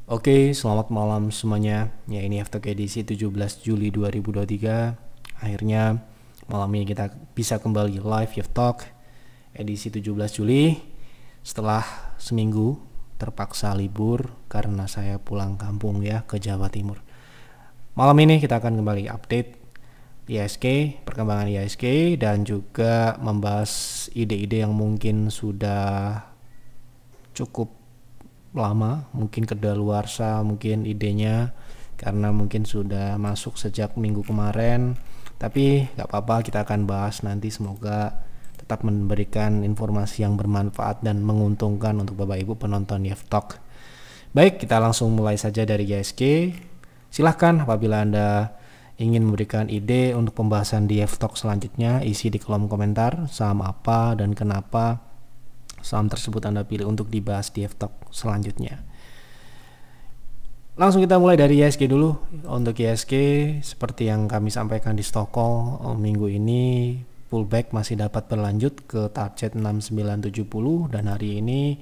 Oke, selamat malam semuanya. Ya, ini After edisi 17 Juli 2023. Akhirnya malam ini kita bisa kembali live Youth Talk edisi 17 Juli setelah seminggu terpaksa libur karena saya pulang kampung ya ke Jawa Timur. Malam ini kita akan kembali update IHSG, perkembangan IHSG, dan juga membahas ide-ide yang mungkin sudah cukup lama, mungkin kedaluarsa mungkin idenya karena mungkin sudah masuk sejak minggu kemarin, tapi gak apa-apa, kita akan bahas nanti. Semoga tetap memberikan informasi yang bermanfaat dan menguntungkan untuk Bapak Ibu penonton Youth Talk. Baik, kita langsung mulai saja dari IHSG. Silahkan apabila Anda ingin memberikan ide untuk pembahasan di Youth Talk selanjutnya, isi di kolom komentar saham apa dan kenapa saham tersebut Anda pilih untuk dibahas di Youth Talk selanjutnya. Langsung kita mulai dari IHSG dulu. Untuk IHSG, seperti yang kami sampaikan di Stockholm minggu ini, pullback masih dapat berlanjut ke target 6970, dan hari ini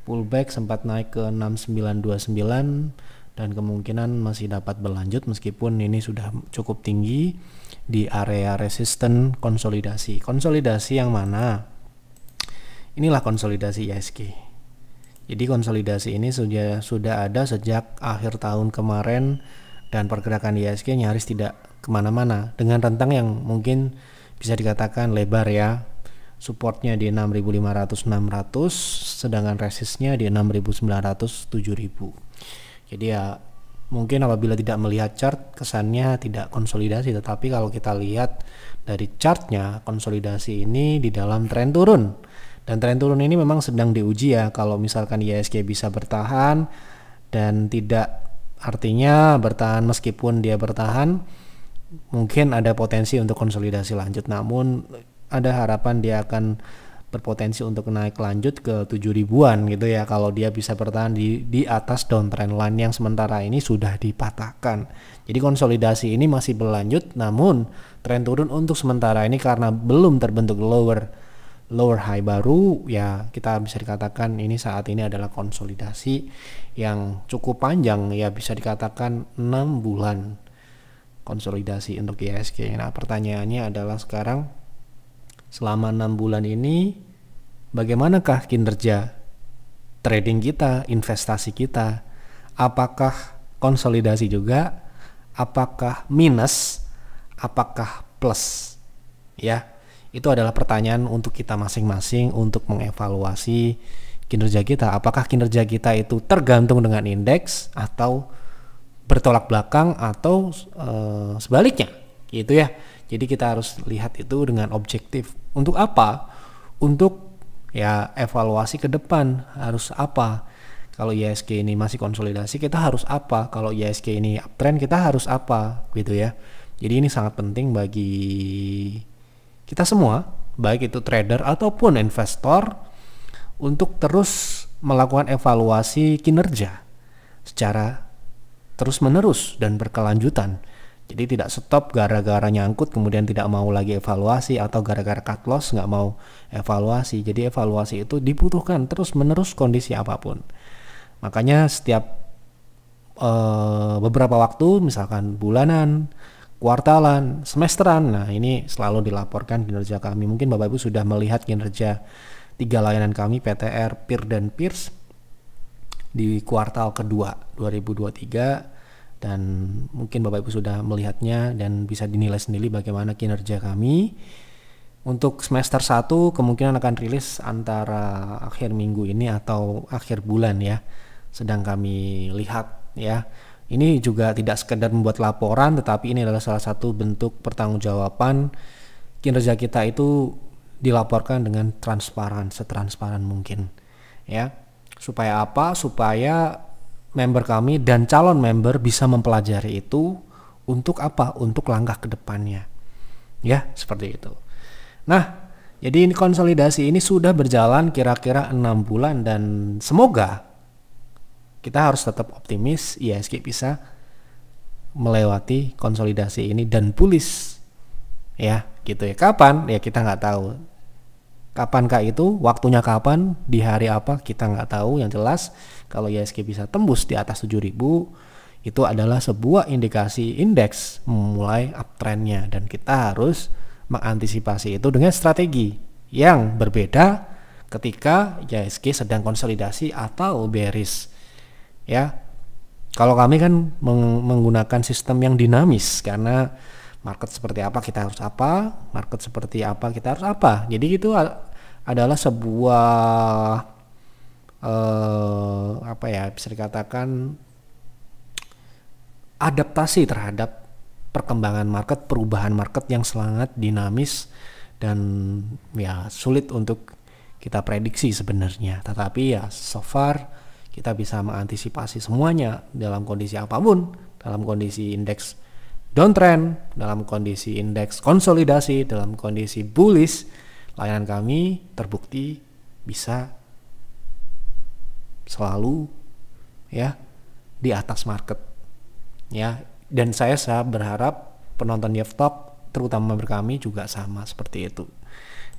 pullback sempat naik ke 6929 dan kemungkinan masih dapat berlanjut meskipun ini sudah cukup tinggi di area resisten konsolidasi. Konsolidasi yang mana? Inilah konsolidasi IHSG. Jadi konsolidasi ini sudah ada sejak akhir tahun kemarin, dan pergerakan IHSG nyaris tidak kemana-mana dengan rentang yang mungkin bisa dikatakan lebar ya. Supportnya di 6.500-600, sedangkan resistnya di 6.900-7.000. Jadi ya mungkin apabila tidak melihat chart kesannya tidak konsolidasi, tetapi kalau kita lihat dari chartnya, konsolidasi ini di dalam tren turun. Dan tren turun ini memang sedang diuji ya. Kalau misalkan IHSG bisa bertahan, dan tidak artinya bertahan meskipun dia bertahan, mungkin ada potensi untuk konsolidasi lanjut. Namun ada harapan dia akan berpotensi untuk naik lanjut ke 7.000-an gitu ya, kalau dia bisa bertahan di atas downtrend line yang sementara ini sudah dipatahkan. Jadi konsolidasi ini masih berlanjut, namun tren turun untuk sementara ini karena belum terbentuk lower high baru ya, kita bisa dikatakan ini saat ini adalah konsolidasi yang cukup panjang ya, bisa dikatakan 6 bulan konsolidasi untuk IHSG. Nah, pertanyaannya adalah sekarang selama 6 bulan ini bagaimanakah kinerja trading kita, investasi kita? Apakah konsolidasi juga? Apakah minus? Apakah plus? Ya, itu adalah pertanyaan untuk kita masing-masing untuk mengevaluasi kinerja kita. Apakah kinerja kita itu tergantung dengan indeks atau bertolak belakang atau sebaliknya gitu ya. Jadi kita harus lihat itu dengan objektif. Untuk apa? Untuk ya evaluasi ke depan harus apa. Kalau IHSG ini masih konsolidasi, kita harus apa? Kalau IHSG ini uptrend, kita harus apa gitu ya. Jadi ini sangat penting bagi kita semua, baik itu trader ataupun investor, untuk terus melakukan evaluasi kinerja secara terus menerus dan berkelanjutan. Jadi tidak stop gara-gara nyangkut kemudian tidak mau lagi evaluasi, atau gara-gara cut loss nggak mau evaluasi. Jadi evaluasi itu dibutuhkan terus menerus kondisi apapun. Makanya setiap beberapa waktu, misalkan bulanan, kuartalan, semesteran, nah ini selalu dilaporkan kinerja kami. Mungkin Bapak Ibu sudah melihat kinerja 3 layanan kami, PTR, PIR, dan PIRS di kuartal kedua 2023, dan mungkin Bapak Ibu sudah melihatnya dan bisa dinilai sendiri bagaimana kinerja kami. Untuk semester 1 kemungkinan akan rilis antara akhir minggu ini atau akhir bulan ya, sedang kami lihat ya. Ini juga tidak sekedar membuat laporan, tetapi ini adalah salah satu bentuk pertanggungjawaban kinerja kita itu dilaporkan dengan transparan, setransparan mungkin ya. Supaya apa? Supaya member kami dan calon member bisa mempelajari itu untuk apa? Untuk langkah ke depannya. Ya, seperti itu. Nah, jadi ini konsolidasi ini sudah berjalan kira-kira 6 bulan, dan semoga kita harus tetap optimis IHSG bisa melewati konsolidasi ini dan bullish ya gitu ya. Kapan ya kita nggak tahu, Kapankah itu? Waktunya kapan? Di hari apa? Kita nggak tahu. Yang jelas kalau IHSG bisa tembus di atas 7.000, itu adalah sebuah indikasi indeks mulai uptrendnya, dan kita harus mengantisipasi itu dengan strategi yang berbeda ketika IHSG sedang konsolidasi atau bearish. Ya, kalau kami kan menggunakan sistem yang dinamis, karena market seperti apa kita harus apa, market seperti apa kita harus apa. Jadi itu adalah sebuah apa ya, bisa dikatakan adaptasi terhadap perkembangan market, perubahan market yang sangat dinamis dan ya sulit untuk kita prediksi sebenarnya. Tetapi ya so far kita bisa mengantisipasi semuanya dalam kondisi apapun, dalam kondisi indeks downtrend, dalam kondisi indeks konsolidasi, dalam kondisi bullish, layanan kami terbukti bisa selalu ya di atas market ya. Dan saya berharap penonton Yeftalk terutama kami juga sama seperti itu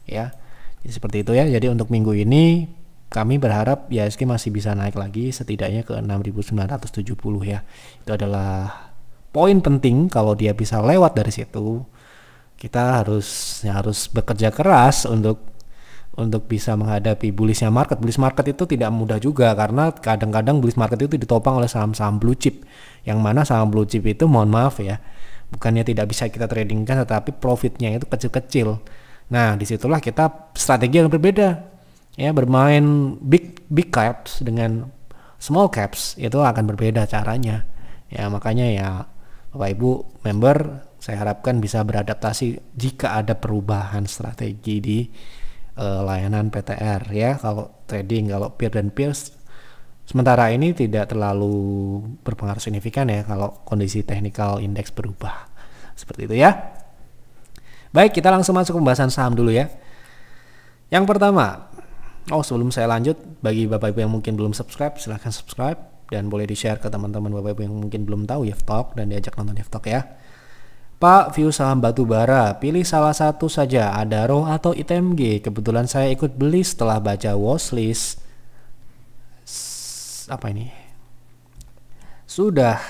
ya. Jadi seperti itu ya. Jadi untuk minggu ini kami berharap IHSG masih bisa naik lagi setidaknya ke 6.970 ya. Itu adalah poin penting. Kalau dia bisa lewat dari situ, kita harus bekerja keras untuk bisa menghadapi bullishnya market. Bullish market itu tidak mudah juga, karena kadang-kadang bullish market itu ditopang oleh saham-saham blue chip, yang mana saham blue chip itu mohon maaf ya, bukannya tidak bisa kita tradingkan, tetapi profitnya itu kecil-kecil. Nah disitulah kita strategi yang berbeda ya, bermain big caps dengan small caps itu akan berbeda caranya ya. Makanya ya Bapak Ibu member, saya harapkan bisa beradaptasi jika ada perubahan strategi di layanan PTR ya. Kalau trading, kalau peer dan peers sementara ini tidak terlalu berpengaruh signifikan ya kalau kondisi technical index berubah. Seperti itu ya. Baik, kita langsung masuk ke pembahasan saham dulu ya. Yang pertama, sebelum saya lanjut, bagi Bapak Ibu yang mungkin belum subscribe, silahkan subscribe. Dan boleh di-share ke teman-teman Bapak Ibu yang mungkin belum tahu Yeftalk, dan diajak nonton Yeftalk ya. Pak, view saham batubara, pilih salah satu saja, Adaro atau ITMG. Kebetulan saya ikut beli setelah baca watchlist. Apa ini? Sudah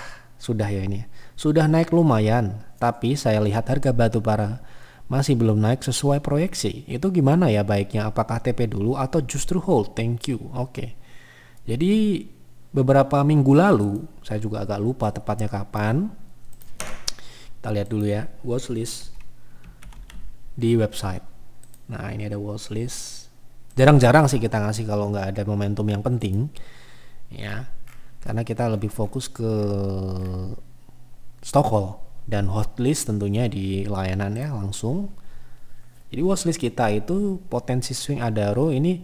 ya ini. Sudah naik lumayan, tapi saya lihat harga batubara masih belum naik sesuai proyeksi. Itu gimana ya baiknya? Apakah TP dulu atau justru hold? Thank you. Oke. Jadi beberapa minggu lalu, saya juga agak lupa tepatnya kapan. Kita lihat dulu ya, watchlist di website. Nah ini ada watchlist. Jarang-jarang sih kita ngasih kalau nggak ada momentum yang penting ya, karena kita lebih fokus ke stock call dan hotlist tentunya di layanan ya langsung. Jadi watchlist kita itu potensi swing Adaro ini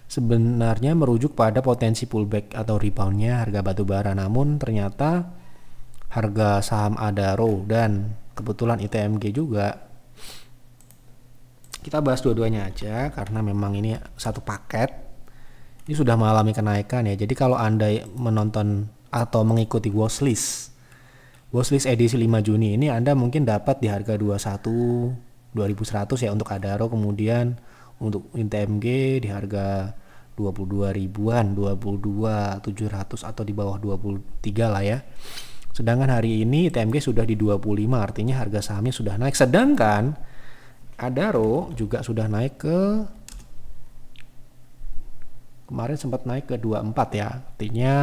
sebenarnya merujuk pada potensi pullback atau reboundnya harga batubara. Namun ternyata harga saham Adaro dan kebetulan ITMG juga, kita bahas dua-duanya aja karena memang ini satu paket. Ini sudah mengalami kenaikan ya. Jadi kalau Anda menonton atau mengikuti watchlist edisi 5 Juni ini, Anda mungkin dapat di harga 21.100 ya untuk Adaro, kemudian untuk ITMG di harga 22 ribuan, 22.700 atau di bawah 23 lah ya. Sedangkan hari ini ITMG sudah di 25, artinya harga sahamnya sudah naik. Sedangkan Adaro juga sudah naik ke, kemarin sempat naik ke 24 ya. Artinya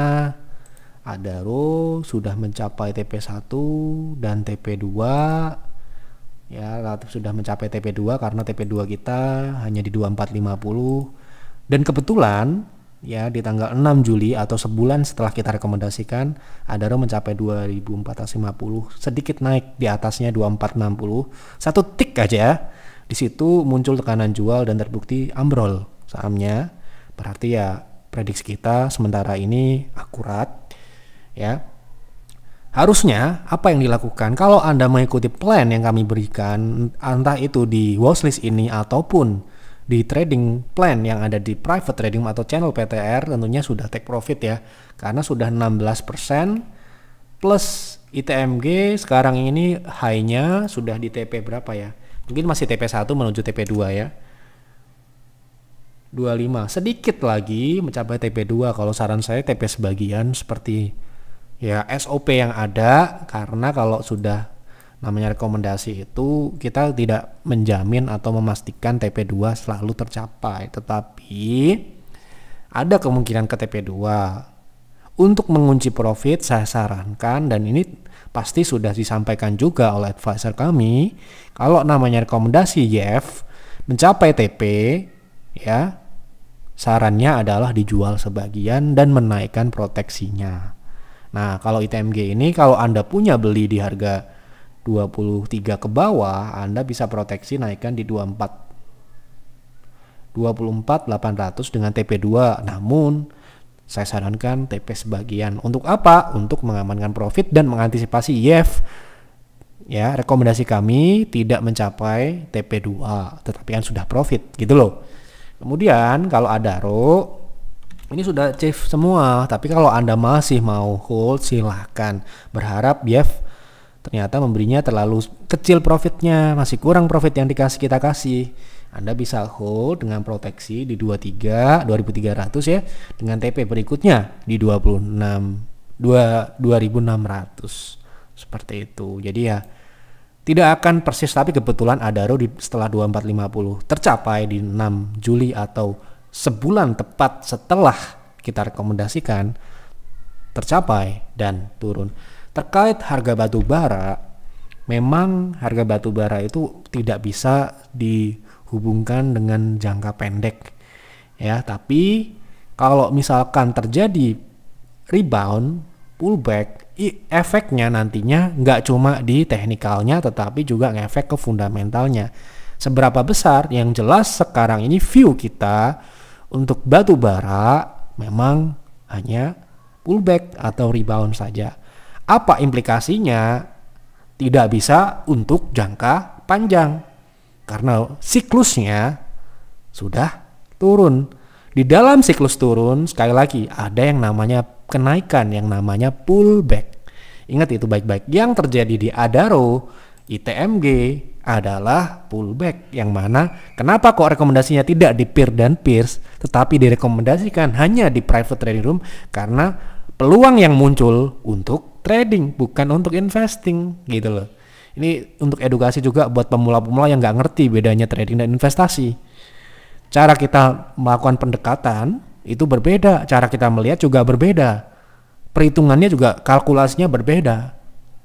Adaro sudah mencapai TP1 dan TP2 ya, relatif sudah mencapai TP2 karena TP2 kita hanya di 2450. Dan kebetulan ya di tanggal 6 Juli atau sebulan setelah kita rekomendasikan, Adaro mencapai 2450, sedikit naik di atasnya 2460, satu tik aja. Di situ muncul tekanan jual dan terbukti ambrol sahamnya. Berarti ya prediksi kita sementara ini akurat ya. Harusnya apa yang dilakukan kalau Anda mengikuti plan yang kami berikan, entah itu di watchlist ini ataupun di trading plan yang ada di private trading atau channel PTR, tentunya sudah take profit ya, karena sudah 16% plus ITMG sekarang ini high-nya sudah di TP berapa ya, mungkin masih TP1 menuju TP2 ya. 25. Sedikit lagi mencapai TP2. Kalau saran saya TP sebagian seperti ya SOP yang ada, karena kalau sudah namanya rekomendasi itu kita tidak menjamin atau memastikan TP2 selalu tercapai, tetapi ada kemungkinan ke TP2. Untuk mengunci profit saya sarankan, dan ini pasti sudah disampaikan juga oleh advisor kami, kalau namanya rekomendasi YF mencapai TP, ya sarannya adalah dijual sebagian dan menaikkan proteksinya. Nah, kalau ITMG ini kalau Anda punya beli di harga 23 ke bawah, Anda bisa proteksi naikkan di 24.800 dengan TP2. Namun saya sarankan TP sebagian. Untuk apa? Untuk mengamankan profit dan mengantisipasi YF. Ya, rekomendasi kami tidak mencapai TP2, tetapi kan sudah profit, gitu loh. Kemudian kalau Adaro ini sudah achieve semua, tapi kalau Anda masih mau hold, silahkan. Berharap YF ternyata memberinya terlalu kecil profitnya, masih kurang profit yang kita kasih. Anda bisa hold dengan proteksi di 23.300 ya, dengan TP berikutnya di 26.200 seperti itu. Jadi ya tidak akan persis, tapi kebetulan Adaro setelah 2450 tercapai di 6 Juli atau sebulan tepat setelah kita rekomendasikan tercapai dan turun. Terkait harga batu bara, memang harga batu bara itu tidak bisa dihubungkan dengan jangka pendek ya, tapi kalau misalkan terjadi rebound, pullback, efeknya nantinya nggak cuma di teknikalnya tetapi juga ngefek ke fundamentalnya. Seberapa besar? Yang jelas sekarang ini view kita untuk batu bara memang hanya pullback atau rebound saja. Apa implikasinya? Tidak bisa untuk jangka panjang karena siklusnya sudah turun. Di dalam siklus turun, sekali lagi ada yang namanya kenaikan, yang namanya pullback. Ingat itu baik-baik. Yang terjadi di Adaro, ITMG adalah pullback, yang mana kenapa kok rekomendasinya tidak di peer dan peers tetapi direkomendasikan hanya di private trading room, karena peluang yang muncul untuk trading bukan untuk investing, gitu loh. Ini untuk edukasi juga buat pemula-pemula yang nggak ngerti bedanya trading dan investasi. Cara kita melakukan pendekatan itu berbeda, cara kita melihat juga berbeda, perhitungannya juga, kalkulasinya berbeda,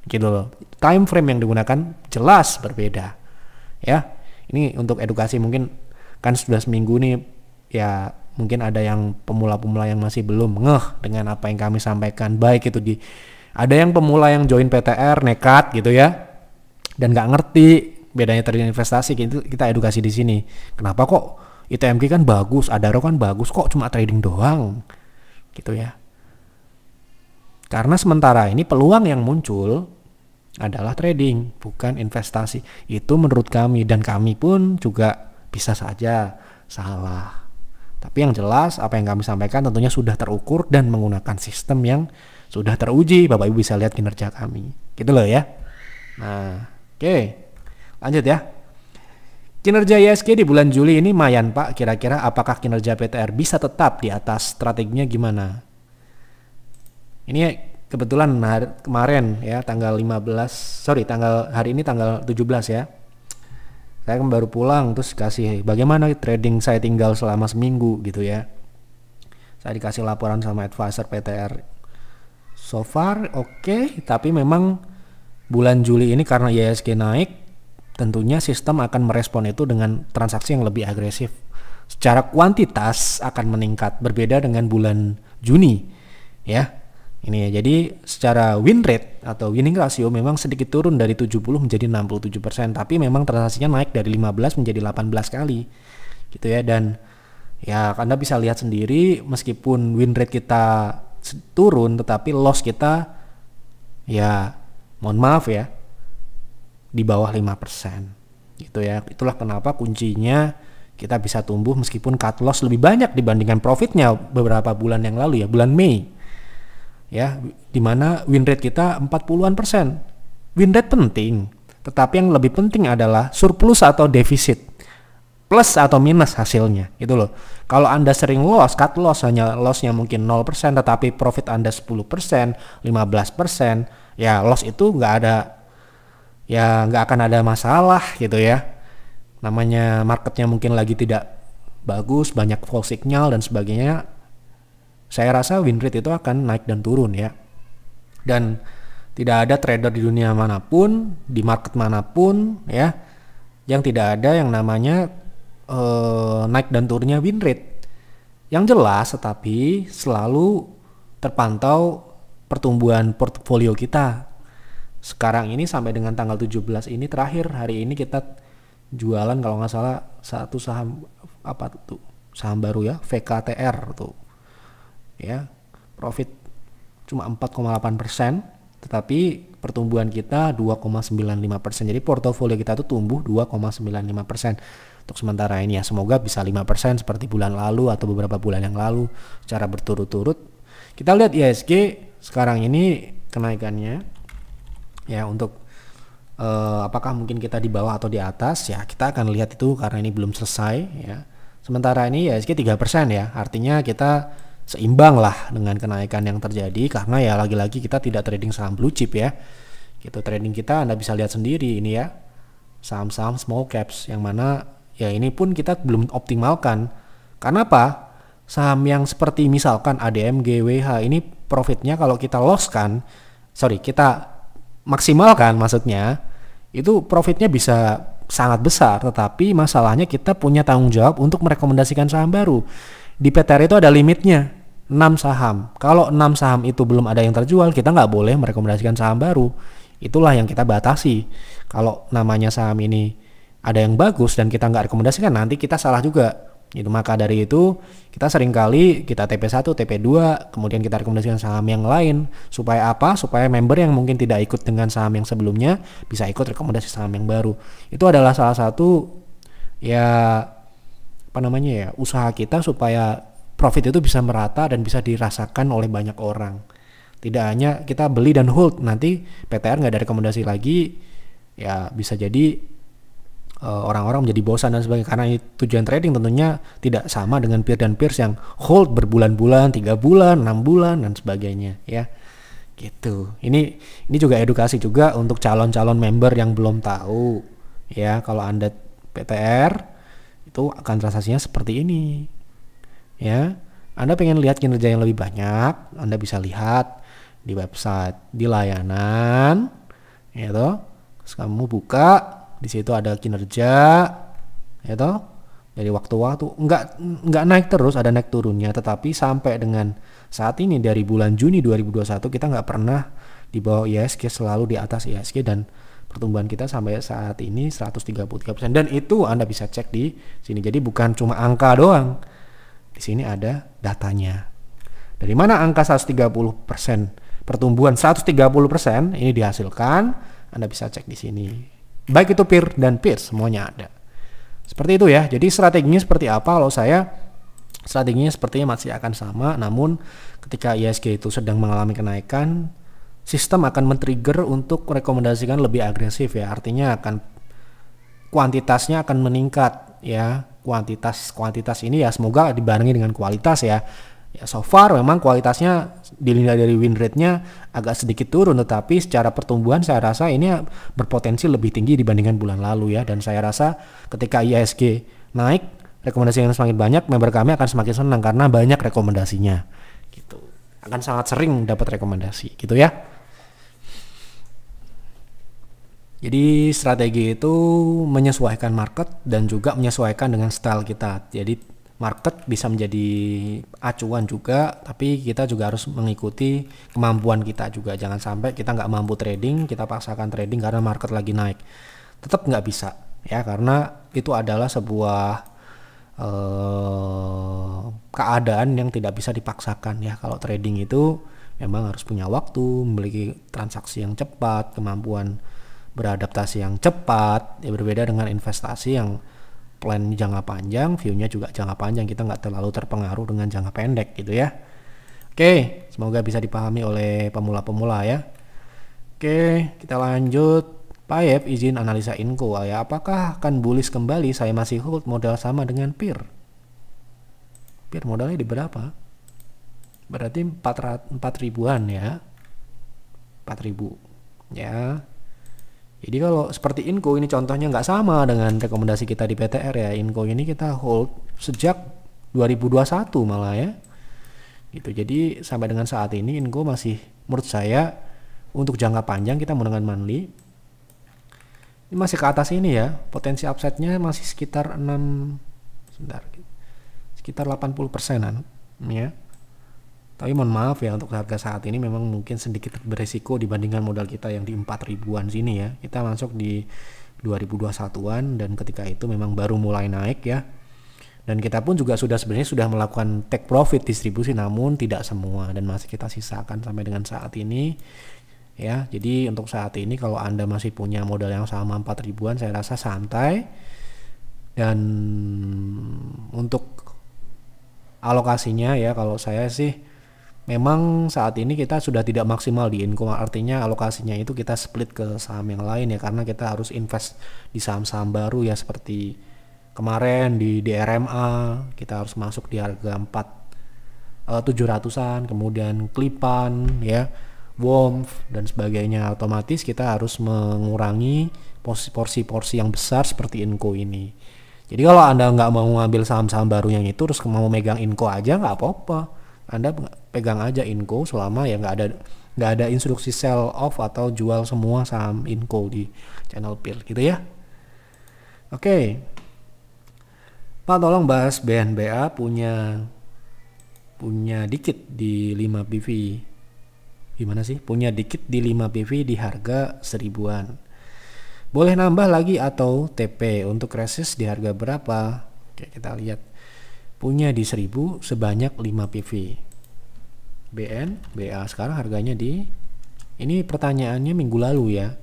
gitu loh. Time frame yang digunakan jelas berbeda. Ya, ini untuk edukasi, mungkin kan sudah seminggu nih, ya mungkin ada yang pemula-pemula yang masih belum ngeh dengan apa yang kami sampaikan, baik itu ada yang pemula yang join PTR nekat gitu ya, dan nggak ngerti bedanya trading investasi, gitu. Kita edukasi di sini. Kenapa kok ITMG kan bagus, Adaro kan bagus, kok cuma trading doang, gitu ya. Karena sementara ini peluang yang muncul adalah trading, bukan investasi. Itu menurut kami, dan kami pun juga bisa saja salah. Tapi yang jelas apa yang kami sampaikan tentunya sudah terukur dan menggunakan sistem yang sudah teruji. Bapak Ibu bisa lihat kinerja kami, gitu loh ya. Nah, oke, lanjut ya. Kinerja ISG di bulan Juli ini lumayan Pak. Kira-kira apakah kinerja PTR bisa tetap di atas? Strateginya gimana? Ini kebetulan kemarin ya, tanggal hari ini tanggal 17 ya. Saya kan baru pulang, terus kasih bagaimana trading saya tinggal selama seminggu gitu ya. Saya dikasih laporan sama advisor PTR. So far oke, tapi memang bulan Juli ini karena ISG naik, tentunya sistem akan merespon itu dengan transaksi yang lebih agresif. Secara kuantitas akan meningkat, berbeda dengan bulan Juni ya. Ini ya, jadi secara win rate atau winning ratio memang sedikit turun dari 70 menjadi 67%, tapi memang transaksinya naik dari 15 menjadi 18 kali gitu ya. Dan ya Anda bisa lihat sendiri, meskipun win rate kita turun tetapi loss kita ya mohon maaf ya di bawah 5% gitu ya. Itulah kenapa kuncinya kita bisa tumbuh meskipun cut loss lebih banyak dibandingkan profitnya beberapa bulan yang lalu ya, bulan Mei ya, dimana win rate kita 40-an persen. Win rate penting, tetapi yang lebih penting adalah surplus atau defisit. plus atau minus hasilnya itu loh. Kalau Anda sering loss, cut loss, hanya lossnya mungkin 0% tetapi profit Anda 10%, 15%, ya loss itu nggak ada, ya nggak akan ada masalah gitu ya. Namanya marketnya mungkin lagi tidak bagus, banyak false signal dan sebagainya. Saya rasa win rate itu akan naik dan turun ya. Dan tidak ada trader di dunia manapun, di market manapun ya, yang tidak ada yang namanya naik dan turunnya win rate. Yang jelas tetapi selalu terpantau pertumbuhan portfolio kita. Sekarang ini sampai dengan tanggal 17 ini terakhir hari ini kita jualan kalau nggak salah satu saham apa tuh, saham baru ya, VKTR tuh. Ya, profit cuma 4,8%, tetapi pertumbuhan kita 2,95%. Jadi portofolio kita tuh tumbuh 2,95% untuk sementara ini ya. Semoga bisa 5% seperti bulan lalu atau beberapa bulan yang lalu secara berturut-turut. Kita lihat IHSG sekarang ini kenaikannya ya, untuk apakah mungkin kita di bawah atau di atas ya, kita akan lihat itu karena ini belum selesai ya. Sementara ini IHSG 3% ya, artinya kita seimbang lah dengan kenaikan yang terjadi karena ya lagi-lagi kita tidak trading saham blue chip ya. Gitu, trading kita Anda bisa lihat sendiri ini ya, saham-saham small caps yang mana ya ini pun kita belum optimalkan. Karena apa? Saham yang seperti misalkan ADMG, WH ini profitnya kalau kita kita maksimalkan maksudnya, itu profitnya bisa sangat besar, tetapi masalahnya kita punya tanggung jawab untuk merekomendasikan saham baru. Di PTR itu ada limitnya 6 saham. Kalau 6 saham itu belum ada yang terjual, kita nggak boleh merekomendasikan saham baru. Itulah yang kita batasi. Kalau namanya saham ini ada yang bagus dan kita nggak rekomendasikan, nanti kita salah juga. Itu maka dari itu kita seringkali kita TP1, TP2, kemudian kita rekomendasikan saham yang lain. Supaya apa? Supaya member yang mungkin tidak ikut dengan saham yang sebelumnya bisa ikut rekomendasi saham yang baru. Itu adalah salah satu ya usaha kita supaya profit itu bisa merata dan bisa dirasakan oleh banyak orang. Tidak hanya kita beli dan hold, nanti PTR nggak ada rekomendasi lagi, ya bisa jadi orang-orang menjadi bosan dan sebagainya. Karena tujuan trading tentunya tidak sama dengan peer dan peers yang hold berbulan-bulan, 3 bulan, 6 bulan dan sebagainya ya. Gitu. Ini juga edukasi juga untuk calon-calon member yang belum tahu ya, kalau Anda PTR itu akan transaksinya seperti ini ya. Anda pengen lihat kinerja yang lebih banyak, Anda bisa lihat di website, di layanan ya toh. Terus kamu buka, di situ ada kinerja ya toh, dari waktu-waktu nggak naik terus, ada naik turunnya, tetapi sampai dengan saat ini dari bulan Juni 2021 kita nggak pernah di bawah IHSG, selalu di atas IHSG, dan pertumbuhan kita sampai saat ini 133%, dan itu Anda bisa cek di sini. Jadi bukan cuma angka doang. Di sini ada datanya. Dari mana angka 130%, pertumbuhan 130% ini dihasilkan? Anda bisa cek di sini. Baik itu peer dan peers, semuanya ada. Seperti itu ya. Jadi strateginya seperti apa? Kalau saya strateginya sepertinya masih akan sama, namun ketika IHSG itu sedang mengalami kenaikan, sistem akan men-trigger untuk rekomendasikan lebih agresif ya. Artinya kuantitasnya akan meningkat ya. Kuantitas ini ya semoga dibarengi dengan kualitas ya. Ya so far memang kualitasnya dilihat dari win rate-nya agak sedikit turun, tetapi secara pertumbuhan saya rasa ini berpotensi lebih tinggi dibandingkan bulan lalu ya. Dan saya rasa ketika IHSG naik, rekomendasi yang semakin banyak, member kami akan semakin senang karena banyak rekomendasinya gitu. Akan sangat sering dapat rekomendasi gitu ya. Jadi strategi itu menyesuaikan market dan juga menyesuaikan dengan style kita. Jadi market bisa menjadi acuan juga, tapi kita juga harus mengikuti kemampuan kita juga. Jangan sampai kita nggak mampu trading, kita paksakan trading karena market lagi naik. Tetap nggak bisa ya, karena itu adalah sebuah keadaan yang tidak bisa dipaksakan ya. Kalau trading itu memang harus punya waktu, memiliki transaksi yang cepat, kemampuan beradaptasi yang cepat ya, berbeda dengan investasi yang plan jangka panjang, view-nya juga jangka panjang, kita nggak terlalu terpengaruh dengan jangka pendek gitu ya. Oke, semoga bisa dipahami oleh pemula-pemula ya. Oke, kita lanjut Payep izin analisa Inco ya. Apakah akan bullish kembali? Saya masih hold modal sama dengan PIR. PIR modalnya di berapa? Berarti 4 ribuan ya. 4.000 ya. Jadi kalau seperti Inco ini contohnya nggak sama dengan rekomendasi kita di PTR ya. Inco ini kita hold sejak 2021 malah ya. Gitu. Jadi sampai dengan saat ini Inco masih menurut saya untuk jangka panjang kita menggunakan monthly. Ini masih ke atas ini ya. Potensi upside-nya masih sekitar 80%-an ya. Tapi mohon maaf ya, untuk harga saat ini memang mungkin sedikit beresiko dibandingkan modal kita yang di 4 ribuan sini ya. Kita masuk di 2021-an dan ketika itu memang baru mulai naik ya. Dan kita pun juga sebenarnya sudah melakukan take profit distribusi, namun tidak semua dan masih kita sisakan sampai dengan saat ini ya. Jadi untuk saat ini kalau Anda masih punya modal yang sama 4 ribuan, saya rasa santai. Dan untuk alokasinya ya, kalau saya sih memang saat ini kita sudah tidak maksimal di Inco, artinya alokasinya itu kita split ke saham yang lain ya, karena kita harus invest di saham-saham baru ya, seperti kemarin di DRMA kita harus masuk di harga 700-an, kemudian Klipan ya, Womf dan sebagainya. Otomatis kita harus mengurangi porsi-porsi yang besar seperti Inco ini. Jadi kalau Anda nggak mau ngambil saham-saham baru yang itu terus mau megang Inco aja nggak apa-apa. Anda pegang aja Inco selama ya nggak ada instruksi sell off atau jual semua saham Inco di channel PIR gitu ya. Oke. Pak tolong bahas BNBA punya dikit di 5 PV. Gimana sih? Punya dikit di 5 PV di harga 1000-an. Boleh nambah lagi atau TP untuk resist di harga berapa? Oke, kita lihat. Punya di 1000 sebanyak 5 PV. BA sekarang harganya ini pertanyaannya minggu lalu ya.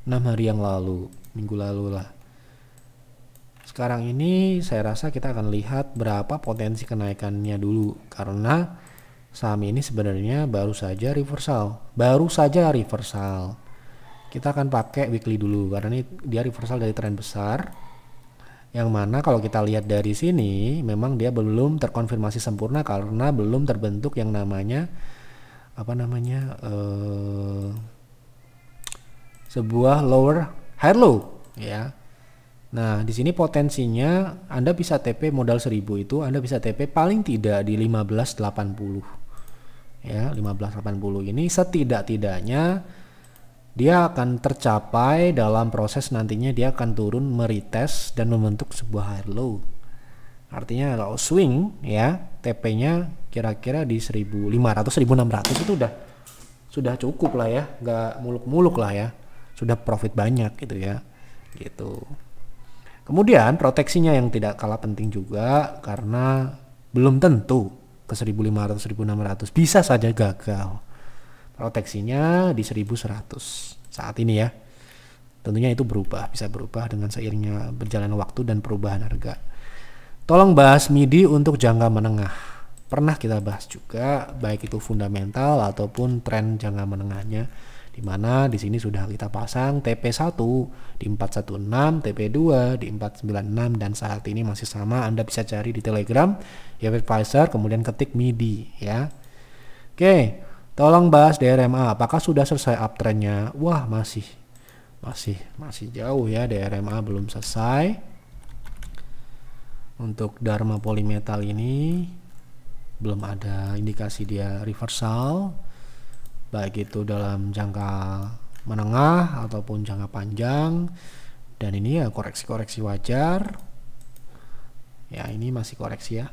6 hari yang lalu, minggu lalu lah. Sekarang ini saya rasa kita akan lihat berapa potensi kenaikannya dulu, karena saham ini sebenarnya baru saja reversal. Kita akan pakai weekly dulu karena ini dia reversal dari tren besar. Yang mana kalau kita lihat dari sini memang dia belum terkonfirmasi sempurna karena belum terbentuk yang namanya sebuah lower high low ya. Nah, di sini potensinya Anda bisa TP modal 1000 itu Anda bisa TP paling tidak di 1580. Ya, 1580 ini setidak-tidaknya dia akan tercapai dalam proses nantinya dia akan turun meretest dan membentuk sebuah high low. Artinya kalau swing ya TP-nya kira-kira di 1500 1600 itu sudah cukup lah ya, nggak muluk-muluk lah ya. Sudah profit banyak gitu ya. Gitu. Kemudian proteksinya yang tidak kalah penting juga karena belum tentu ke 1500 1600 bisa saja gagal. Proteksinya di 1100 saat ini ya. Tentunya itu bisa berubah dengan seiringnya berjalannya waktu dan perubahan harga. Tolong bahas MIDI untuk jangka menengah. Pernah kita bahas juga, baik itu fundamental ataupun tren jangka menengahnya, di mana di sini sudah kita pasang TP1 di 416, TP2 di 496 dan saat ini masih sama. Anda bisa cari di Telegram ya, advisor, kemudian ketik MIDI ya. Oke. Tolong bahas DRMA, apakah sudah selesai uptrendnya? Wah, masih jauh ya, DRMA belum selesai. Untuk Dharma Polymetal ini belum ada indikasi dia reversal, baik itu dalam jangka menengah ataupun jangka panjang. Dan ini ya koreksi-koreksi wajar. Ya, ini masih koreksi ya.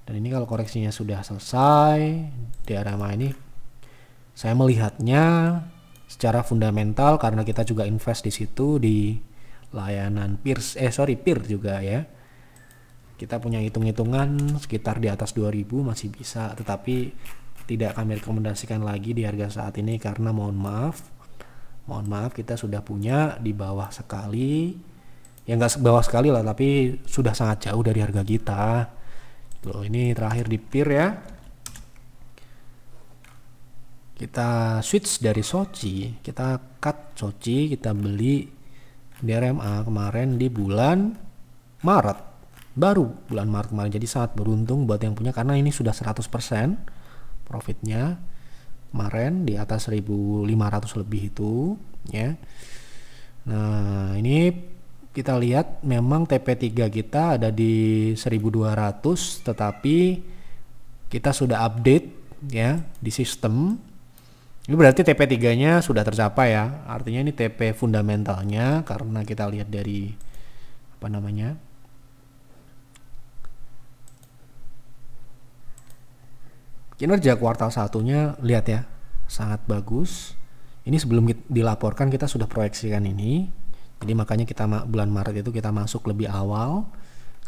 Dan ini kalau koreksinya sudah selesai, DRMA ini saya melihatnya secara fundamental karena kita juga invest di situ di layanan PIR juga ya. Kita punya hitung-hitungan sekitar di atas 2000 masih bisa, tetapi tidak kami rekomendasikan lagi di harga saat ini karena mohon maaf kita sudah punya di bawah sekali. Ya nggak bawah sekali lah, tapi sudah sangat jauh dari harga kita. Loh, ini terakhir di PIR ya. Kita switch dari Soci, kita cut Soci kita beli di RMA kemarin di bulan Maret, baru bulan Maret kemarin. Jadi sangat beruntung buat yang punya karena ini sudah 100% profitnya kemarin di atas 1.500 lebih itu ya. Nah ini kita lihat memang TP3 kita ada di 1.200, tetapi kita sudah update ya di sistem. Ini berarti TP3-nya sudah tercapai ya. Artinya ini TP fundamentalnya, karena kita lihat dari apa namanya? Kinerja kuartal satunya, lihat ya, sangat bagus. Ini sebelum dilaporkan kita sudah proyeksikan ini. Jadi makanya kita bulan Maret itu kita masuk lebih awal,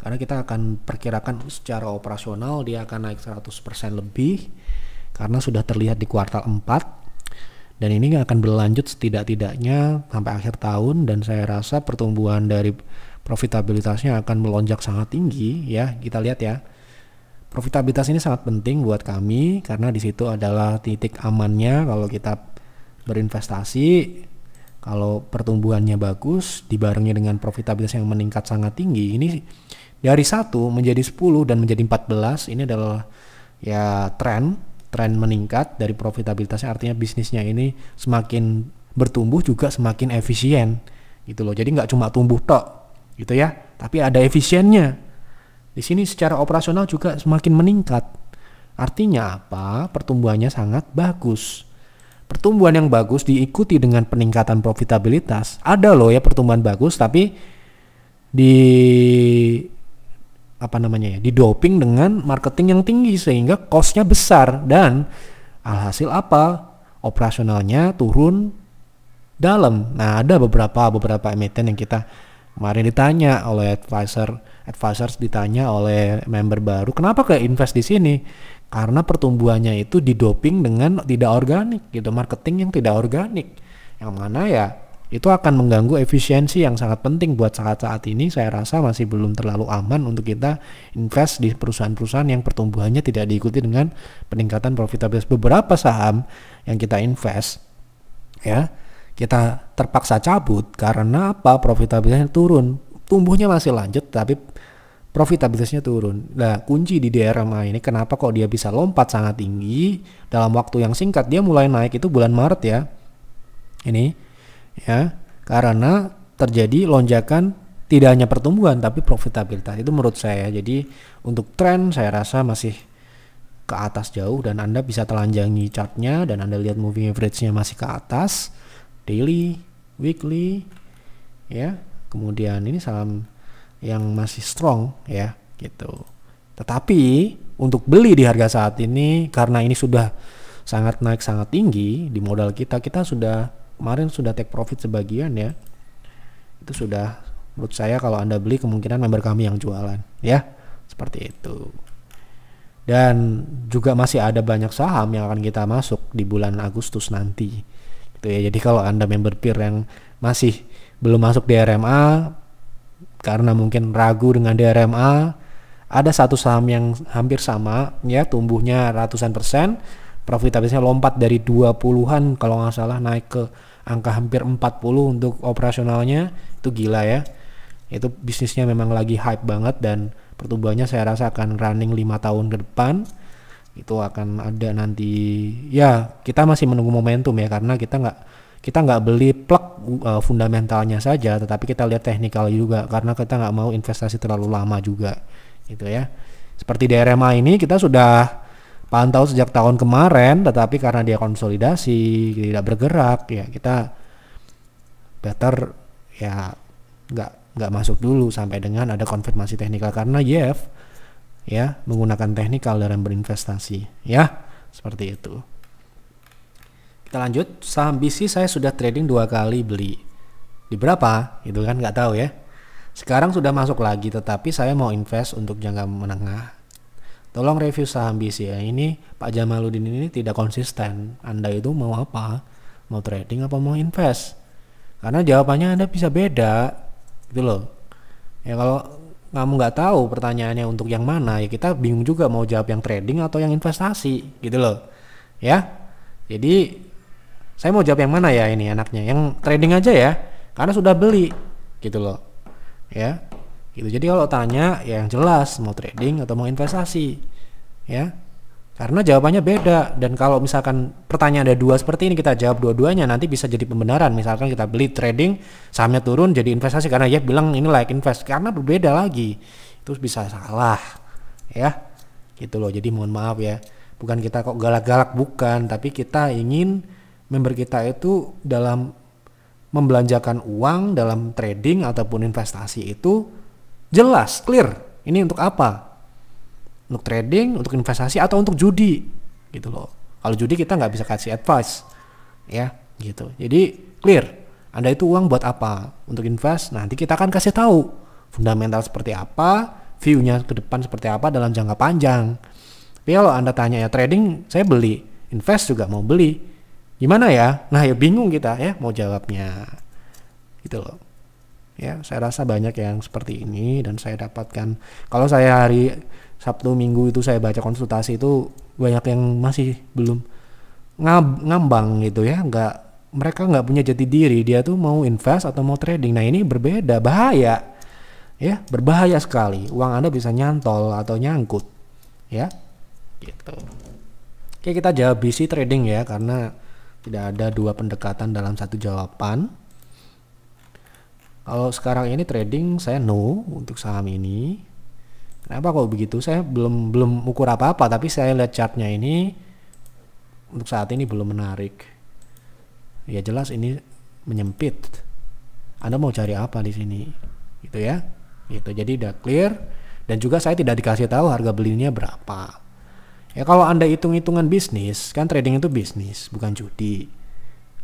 karena kita akan perkirakan secara operasional dia akan naik 100% lebih karena sudah terlihat di kuartal 4. Dan ini akan berlanjut setidak-tidaknya sampai akhir tahun, dan saya rasa pertumbuhan dari profitabilitasnya akan melonjak sangat tinggi ya. Kita lihat ya. Profitabilitas ini sangat penting buat kami karena di situ adalah titik amannya kalau kita berinvestasi. Kalau pertumbuhannya bagus dibarengi dengan profitabilitas yang meningkat sangat tinggi, ini dari 1 menjadi 10 dan menjadi 14, ini adalah ya tren meningkat dari profitabilitasnya. Artinya bisnisnya ini semakin bertumbuh juga semakin efisien gitu loh. Jadi nggak cuma tumbuh tok gitu ya, tapi ada efisiennya. Di sini secara operasional juga semakin meningkat. Artinya apa? Pertumbuhannya sangat bagus. Pertumbuhan yang bagus diikuti dengan peningkatan profitabilitas. Ada loh ya pertumbuhan bagus tapi di apa namanya ya, didoping dengan marketing yang tinggi sehingga cost-nya besar, dan alhasil apa? Operasionalnya turun dalam. Nah, ada beberapa emiten yang kita kemarin ditanya oleh advisors ditanya oleh member baru, kenapa kayak invest di sini? Karena pertumbuhannya itu didoping dengan tidak organik gitu, marketing yang tidak organik, yang mana ya itu akan mengganggu efisiensi yang sangat penting buat saat-saat ini. Saya rasa masih belum terlalu aman untuk kita invest di perusahaan-perusahaan yang pertumbuhannya tidak diikuti dengan peningkatan profitabilitas. Beberapa saham yang kita invest ya, kita terpaksa cabut karena apa? Profitabilitasnya turun. Tumbuhnya masih lanjut tapi profitabilitasnya turun. Nah, kunci di DRMA ini kenapa kok dia bisa lompat sangat tinggi dalam waktu yang singkat? Dia mulai naik itu bulan Maret ya. Ini ya, karena terjadi lonjakan tidak hanya pertumbuhan tapi profitabilitas. Itu menurut saya. Jadi untuk tren saya rasa masih ke atas jauh, dan Anda bisa telanjangi chartnya dan Anda lihat moving average-nya masih ke atas, daily, weekly ya. Kemudian ini saham yang masih strong ya gitu. Tetapi untuk beli di harga saat ini, karena ini sudah sangat naik sangat tinggi di modal kita sudah kemarin sudah take profit sebagian ya. Itu sudah, menurut saya kalau Anda beli kemungkinan member kami yang jualan ya. Seperti itu. Dan juga masih ada banyak saham yang akan kita masuk di bulan Agustus nanti. Gitu ya. Jadi kalau Anda member peer yang masih belum masuk di RMA karena mungkin ragu dengan DRMA, ada satu saham yang hampir sama ya, tumbuhnya ratusan persen, profitabilitasnya lompat dari 20-an kalau nggak salah naik ke angka hampir 40 untuk operasionalnya. Itu gila ya. Itu bisnisnya memang lagi hype banget, dan pertumbuhannya saya rasa akan running 5 tahun ke depan. Itu akan ada nanti ya, kita masih menunggu momentum ya, karena kita nggak beli plug fundamentalnya saja, tetapi kita lihat teknikal juga, karena kita nggak mau investasi terlalu lama juga gitu ya. Seperti di RMA ini kita sudah pantau sejak tahun kemarin, tetapi karena dia konsolidasi tidak bergerak ya, kita better ya nggak masuk dulu sampai dengan ada konfirmasi teknikal, karena YF ya menggunakan teknikal dalam berinvestasi ya, seperti itu. Kita lanjut, saham BC saya sudah trading 2 kali beli. Di berapa? Itu kan nggak tahu ya. Sekarang sudah masuk lagi, tetapi saya mau invest untuk jangka menengah. Tolong review saham BC ya. Ini Pak Jamaluddin ini tidak konsisten. Anda itu mau apa? Mau trading apa mau invest? Karena jawabannya Anda bisa beda gitu loh. Ya kalau kamu nggak tahu pertanyaannya untuk yang mana, ya kita bingung juga mau jawab yang trading atau yang investasi gitu loh. Ya. Jadi Saya mau jawab yang mana ya ini anaknya? Yang trading aja ya, karena sudah beli gitu loh. Ya. Gitu. Jadi kalau tanya ya yang jelas mau trading atau mau investasi. Ya. Karena jawabannya beda, dan kalau misalkan pertanyaan ada dua seperti ini kita jawab dua-duanya nanti bisa jadi pembenaran. Misalkan kita beli trading, sahamnya turun jadi investasi karena ya bilang ini like invest, karena berbeda lagi. Itu bisa salah. Ya. Gitu loh. Jadi mohon maaf ya. Bukan kita kok galak-galak, bukan, tapi kita ingin member kita itu dalam membelanjakan uang dalam trading ataupun investasi itu jelas, clear. Ini untuk apa? Untuk trading, untuk investasi, atau untuk judi gitu loh. Kalau judi kita nggak bisa kasih advice ya gitu. Jadi clear, Anda itu uang buat apa? Untuk invest, nanti kita akan kasih tahu fundamental seperti apa, view-nya ke depan seperti apa dalam jangka panjang. Tapi kalau Anda tanya ya trading saya beli, invest juga mau beli, gimana ya? Nah ya bingung kita ya mau jawabnya gitu loh. Ya saya rasa banyak yang seperti ini, dan saya dapatkan kalau saya hari Sabtu Minggu itu saya baca konsultasi itu banyak yang masih belum ngambang gitu ya, mereka nggak punya jati diri, dia tuh mau invest atau mau trading. Nah ini berbeda, bahaya ya, berbahaya sekali, uang Anda bisa nyantol atau nyangkut ya gitu. Oke, kita jawab BC trading ya, karena tidak ada dua pendekatan dalam satu jawaban. Kalau sekarang ini trading saya no untuk saham ini. Kenapa kok begitu? Saya belum ukur apa-apa, tapi saya lihat chartnya ini untuk saat ini belum menarik. Ya jelas ini menyempit. Anda mau cari apa di sini? Gitu ya. Gitu. Jadi udah clear, dan juga saya tidak dikasih tahu harga belinya berapa. Ya kalau Anda hitung-hitungan bisnis, kan trading itu bisnis, bukan judi.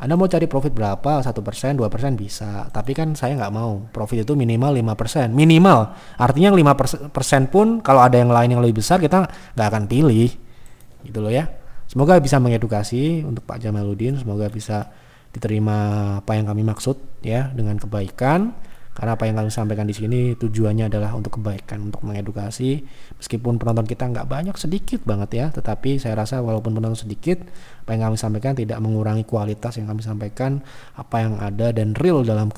Anda mau cari profit berapa? 1%, 2% bisa. Tapi kan saya nggak mau. Profit itu minimal 5%. Minimal. Artinya 5% pun kalau ada yang lain yang lebih besar kita nggak akan pilih. Gitu loh ya. Semoga bisa mengedukasi untuk Pak Jamaluddin. Semoga bisa diterima apa yang kami maksud ya dengan kebaikan. Karena apa yang kami sampaikan di sini tujuannya adalah untuk kebaikan, untuk mengedukasi. Meskipun penonton kita nggak banyak, sedikit banget ya, tetapi saya rasa walaupun penonton sedikit, apa yang kami sampaikan tidak mengurangi kualitas yang kami sampaikan, apa yang ada dan real dalam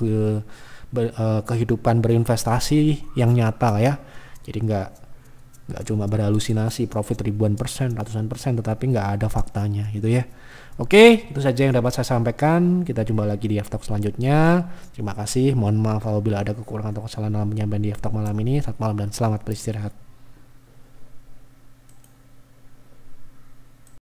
kehidupan berinvestasi yang nyata ya. Jadi nggak cuma berhalusinasi profit ribuan persen, ratusan persen, tetapi nggak ada faktanya gitu ya. Oke, itu saja yang dapat saya sampaikan. Kita jumpa lagi di F-Talk selanjutnya. Terima kasih. Mohon maaf apabila ada kekurangan atau kesalahan dalam penyampaian di F-Talk malam ini. Selamat malam dan selamat beristirahat.